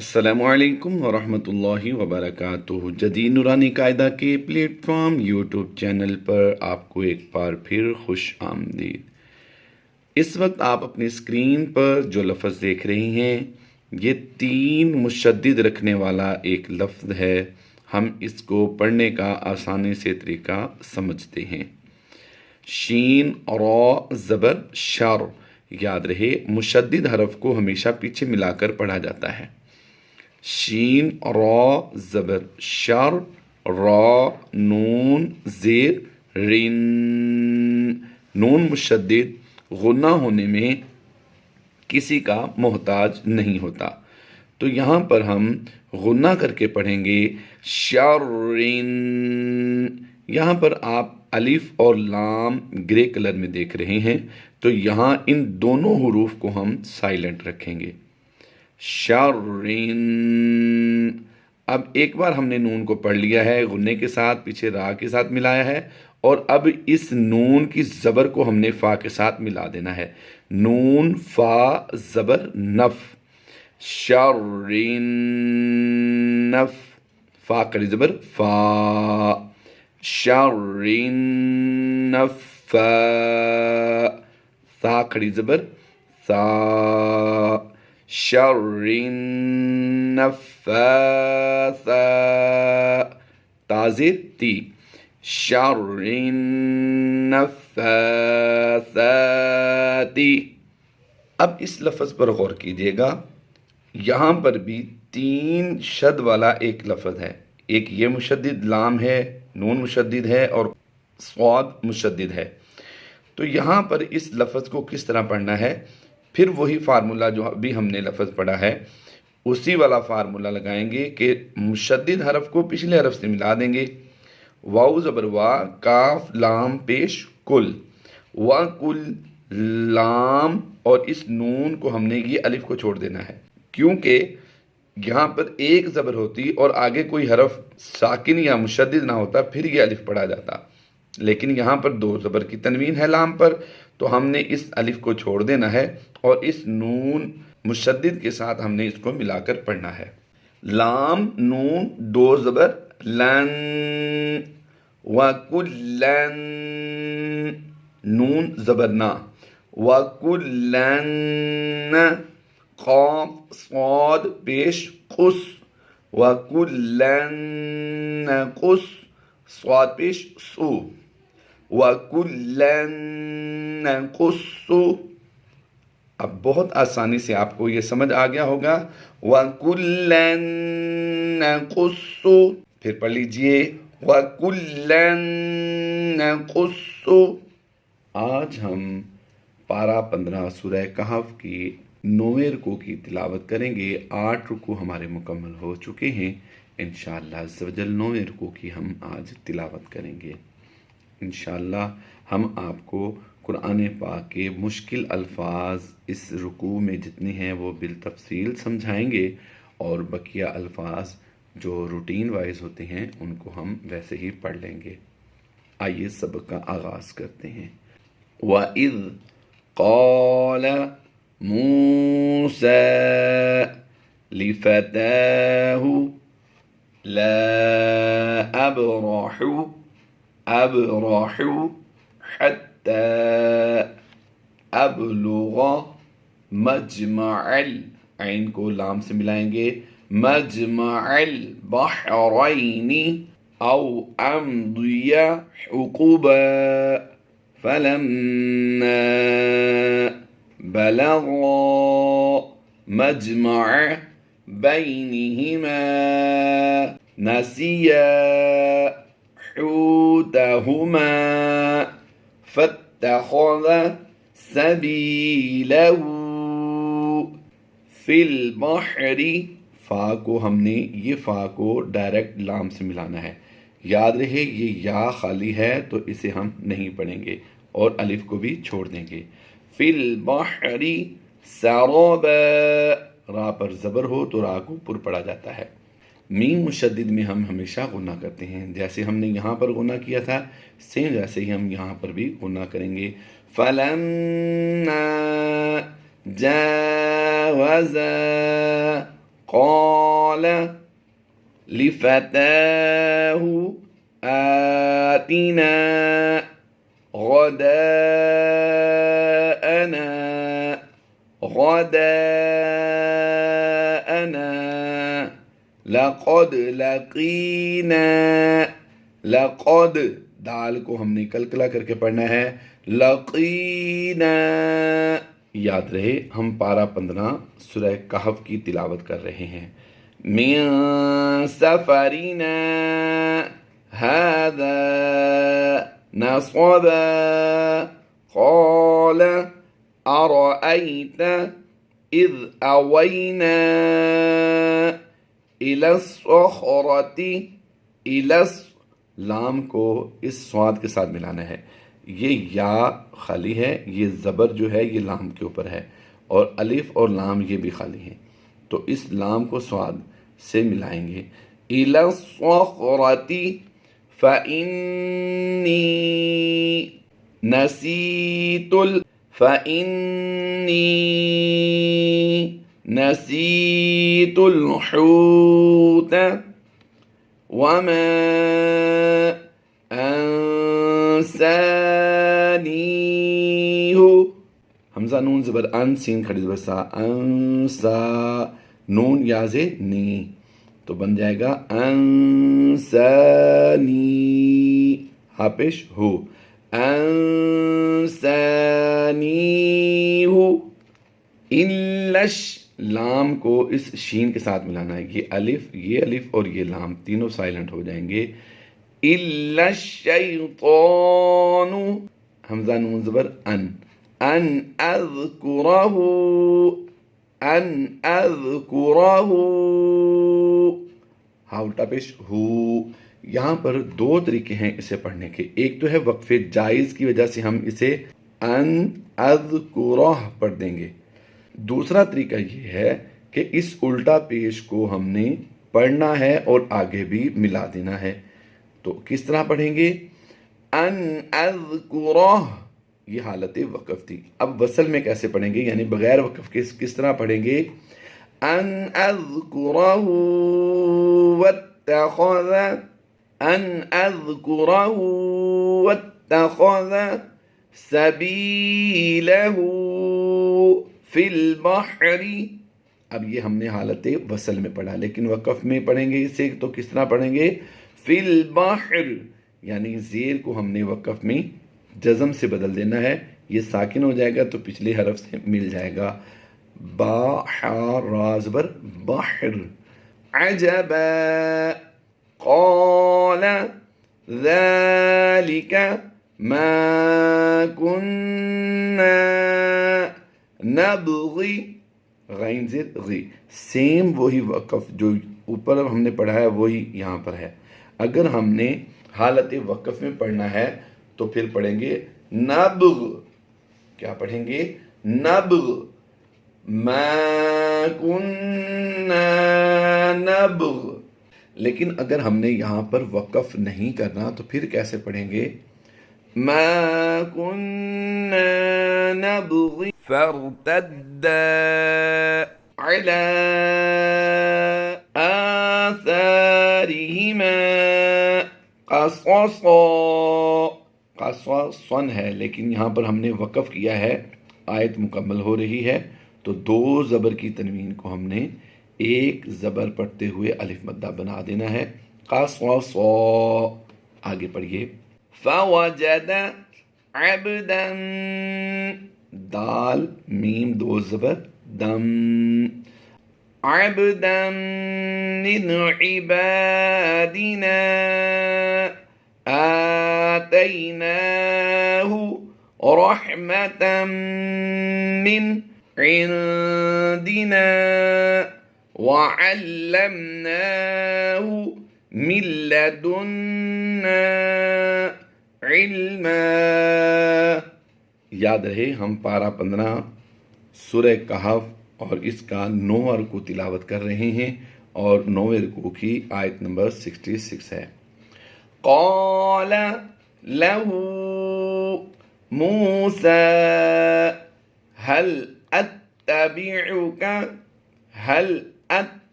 السلام علیکم ورحمۃ اللہ وبرکاتہ۔ جدید نورانی قاعدہ کے پلیٹ فارم یوٹیوب چینل پر آپ کو ایک بار پھر خوش آمدید۔ اس وقت آپ اپنی اسکرین پر جو لفظ دیکھ رہے ہیں یہ 3 مشدد رکھنے والا ایک لفظ ہے۔ ہم اس کو پڑھنے کا آسانی سے طریقہ سمجھتے ہیں۔ شین را زبر شر، یاد رہے مشدد حرف کو ہمیشہ پیچھے ملا کر پڑھا جاتا ہے۔ شین را زبر شر، را نون زیر رن، نون مشدد غنہ ہونے میں کسی کا محتاج نہیں ہوتا، تو یہاں پر ہم غنہ کر کے پڑھیں گے شرن۔ یہاں پر آپ الف اور لام گرے کلر میں دیکھ رہے ہیں، تو یہاں ان دونوں حروف کو ہم سائلنٹ رکھیں گے، شرن۔ اب ایک بار ہم نے نون کو پڑھ لیا ہے، غنے کے ساتھ پیچھے را کے ساتھ ملایا ہے، اور اب اس نون کی زبر کو ہم نے فا کے ساتھ ملا دینا ہے، نون فا زبر نف، شرن نف، فا کڑی زبر فا، شرن نف، سا کھڑی زبر سا، شرن نفاثات، تازر تی، شرن نفاثات۔ اب اس لفظ پر غور کیجیے گا، یہاں پر بھی 3 شد والا ایک لفظ ہے، ایک یہ مشدد لام ہے، نون مشدد ہے، اور صاد مشدد ہے۔ تو یہاں پر اس لفظ کو کس طرح پڑھنا ہے؟ پھر وہی فارمولہ جو ابھی ہم نے لفظ پڑھا ہے اسی والا فارمولہ لگائیں گے کہ مشدد حرف کو پچھلے حرف سے ملا دیں گے، واو زبر وا، کاف لام پیش کل، وا کل لام، اور اس نون کو ہم نے یہ الف کو چھوڑ دینا ہے، کیونکہ یہاں پر ایک زبر ہوتی اور آگے کوئی حرف ساکن یا مشدد نہ ہوتا پھر یہ الف پڑھا جاتا، لیکن یہاں پر 2 زبر کی تنوین ہے لام پر، تو ہم نے اس الف کو چھوڑ دینا ہے اور اس نون مشدد کے ساتھ ہم نے اس کو ملا کر پڑھنا ہے۔ لام نون 2 زبر لن، وَكُلًّا، نون زبر نا، وَكُلًّا، قاف صاد پیش قص، وَكُلًّا نَقُصُّ، صاد پیش سو، وَكُلًّا نَقُصُّ۔ اب بہت آسانی سے آپ کو یہ سمجھ آ گیا ہوگا، وَكُلًّا نَقُصُّ، پھر پڑھ لیجئے وَكُلًّا نَقُصُّ۔ آج ہم پارہ 15 سورہ کہف کی 9ویں رکوع کی تلاوت کریں گے۔ 8 رکوع ہمارے مکمل ہو چکے ہیں، انشاءاللہ عز و جل 9ویں رکوع کی ہم آج تلاوت کریں گے۔ انشاءاللہ ہم آپ کو قرآن پاک کے مشکل الفاظ اس رکوع میں جتنے ہیں وہ بالتفصیل سمجھائیں گے، اور بقیہ الفاظ جو روٹین وائز ہوتے ہیں ان کو ہم ویسے ہی پڑھ لیں گے۔ آئیے سبق کا آغاز کرتے ہیں۔ وَإِذْ قَالَ مُوسَىٰ لِفَتَاهُ لَا أَبْرَحُ حَتَّى أَبْلُغَ مَجْمَعَ عین کو لام سے ملائیں گے، مَجْمَعَ الْبَحْرَيْنِ أَوْ أَمْضِيَ حُقُبًا فَلَمَّا بَلَغَا مَجْمَعَ بَيْنِهِمَا نَسِيَا حُوتَهُمَا فَاتَّخَذَ سَبِيلَهُ فِي الْبَحْرِ۔ فا کو ہم نے یہ فا کو ڈائریکٹ لام سے ملانا ہے، یاد رہے یہ یا خالی ہے تو اسے ہم نہیں پڑھیں گے، اور الف کو بھی چھوڑ دیں گے۔ فِي الْبَحْرِ سَرَبًا، را پر زبر ہو تو را کو پر پڑھا جاتا ہے۔ میم مشدد میں ہم ہمیشہ غنہ کرتے ہیں، جیسے ہم نے یہاں پر غنہ کیا تھا سیم ویسے ہی ہم یہاں پر بھی غنہ کریں گے۔ فَلَمَّا جَاوَزَا قال لفتاه آتنا غداءنا غداءنا لقد لقینا لقد دال کو ہم نے کلکلا کر کے پڑھنا ہے لقینا. یاد رہے ہم پارہ 15 سورہ کہف کی تلاوت کر رہے ہیں. من سفرنا هذا نصبا قال أرأيت إذ أوينا إلى الصخرة لام کو اس سواد کے ساتھ ملانا ہے. یہ یا خالی ہے، یہ زبر جو ہے یہ لام کے اوپر ہے، اور الف اور لام یہ بھی خالی ہیں، تو اس لام کو سواد سے ملائیں گے. إلى الصخرة فإني نسيت الحوت وما أنسانيه حمزہ نون زبر ان سین کھڑی زبر سا انسا نون یاز نی تو بن جائے گا انسانی ہاپش ہو انسانی ہو. انلش لام کو اس شین کے ساتھ ملانا ہے. یہ الف اور یہ لام تینوں سائلنٹ ہو جائیں گے. الا الشیطان حمزہ نون زبر ان اذکرہ ہاؤٹا پیش ہو. یہاں پر 2 طریقے ہیں اسے پڑھنے کے. ایک تو ہے وقف جائز کی وجہ سے ہم اسے ان اذکرہ پڑھ دیں گے. دوسرا طریقہ یہ ہے کہ اس الٹا پیش کو ہم نے پڑھنا ہے اور آگے بھی ملا دینا ہے. تو کس طرح پڑھیں گے؟ ان اذکرہ یہ حالت وقف تھی. اب وصل میں کیسے پڑھیں گے، یعنی بغیر وقف کے کس طرح پڑھیں گے؟ ان اذکرہ واتخذ سبیلہ فی البحر. اب یہ ہم نے حالت وصل میں پڑھا، لیکن وقف میں پڑھیں گے اسے تو کس طرح پڑھیں گے؟ فی البحر، یعنی زیر کو ہم نے وقف میں جزم سے بدل دینا ہے. یہ ساکن ہو جائے گا تو پچھلے حرف سے مل جائے گا. با را زبر بحر. عجبا قال ذلك ما كنا نبغي غین زد غی. سیم وہی وقف جو اوپر ہم نے پڑھا ہے وہی یہاں پر ہے. اگر ہم نے حالت وقف میں پڑھنا ہے تو پھر پڑھیں گے نبغ. کیا پڑھیں گے؟ نبغ. ما کننا نبغ. لیکن اگر ہم نے یہاں پر وقف نہیں کرنا تو پھر کیسے پڑھیں گے؟ ما کننا نبغ فارتدا على آثارهما قصصا ہے، لیکن یہاں پر ہم نے وقف کیا ہے. آیت مکمل ہو رہی ہے تو 2 زبر کی تنوین کو ہم نے 1 زبر پڑھتے ہوئے الف مدہ بنا دینا ہے. قصصا. آگے پڑھیے. فوجد عبدا دال میم 2 زبر دم عبدا من عبادنا آتيناه رحمة من عندنا وعلمناه من لدنا علما. یاد رہے ہم پارہ 15 سورہ کہف اور اس کا 9واں رکوع تلاوت کر رہے ہیں اور 9ویں رکوع کی آیت نمبر 66 ہے. قال له موسى هل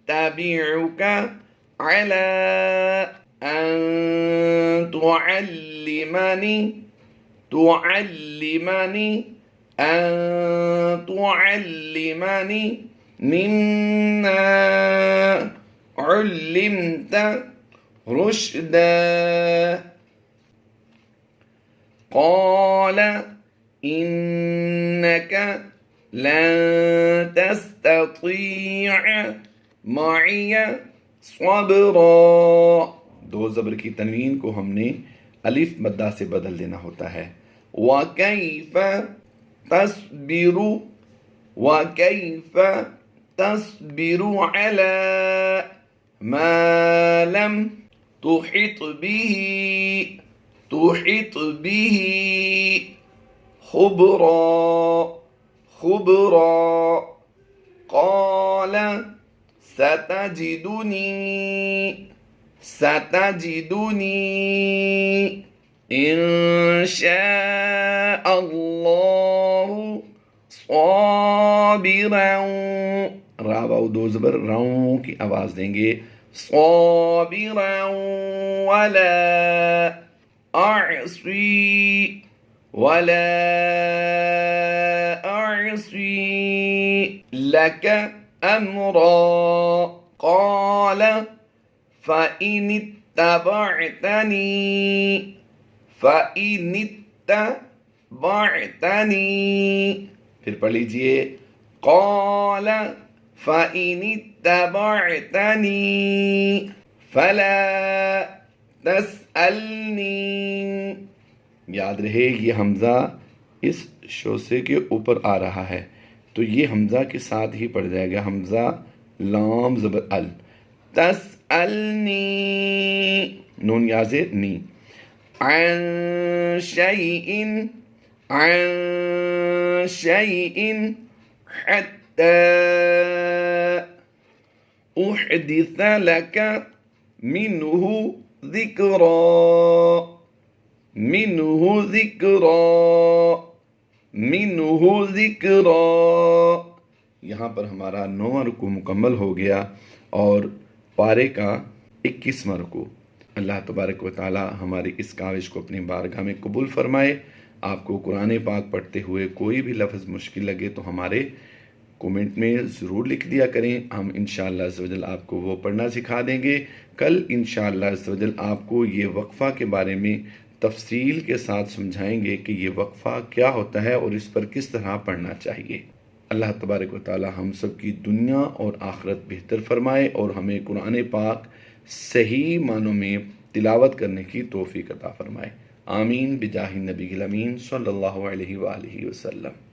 أتبعك على أن تعلمني مما علمت رشدا قال إنك لن تستطيع معي صبرا. دو زبر کی تنوین کو ہم نے الف مدہ سے بدل دینا ہوتا ہے. وَكَيْفَ تَصْبِرُ عَلَى مَا لَمْ تُحِطْ بِهِ خُبْرًا قال ستجدني إن شاء الله صابرا. را باؤ دو زبر راؤں کی آواز دیں گے. صابرا ولا أعصي لك أمرا قال فإن اتبعتني پھر پڑھ لیجئے. قال فإن اتبعتني فلا تسألني. یاد رہے یہ حمزہ اس شوسے کے اوپر آ رہا ہے تو یہ حمزہ کے ساتھ ہی پڑھ جائے گا. حمزہ لام زبر ال. تسألني نون یازے نی. عن شيء حتى أحدث لك منه ذکرا. یہاں پر ہمارا 9واں رکوع مکمل ہو گیا اور پارے کا 21واں رکوع. اللہ تبارک و تعالی ہماری اس کاوش کو اپنی بارگاہ میں قبول فرمائے. آپ کو قرآن پاک پڑھتے ہوئے کوئی بھی لفظ مشکل لگے تو ہمارے کومنٹ میں ضرور لکھ دیا کریں. ہم انشاءاللہ عز و جل آپ کو وہ پڑھنا سکھا دیں گے. کل انشاءاللہ عز و جل آپ کو یہ وقفہ کے بارے میں تفصیل کے ساتھ سمجھائیں گے کہ یہ وقفہ کیا ہوتا ہے اور اس پر کس طرح پڑھنا چاہیے. اللہ تبارک و تعالی ہم سب کی دنیا اور آخرت بہتر فرمائے اور ہمیں قرآن پاک صحیح معنوں میں تلاوت کرنے کی توفیق عطا فرمائے. آمین بجاہ نبی الامین صلی اللہ علیہ وآلہ وسلم.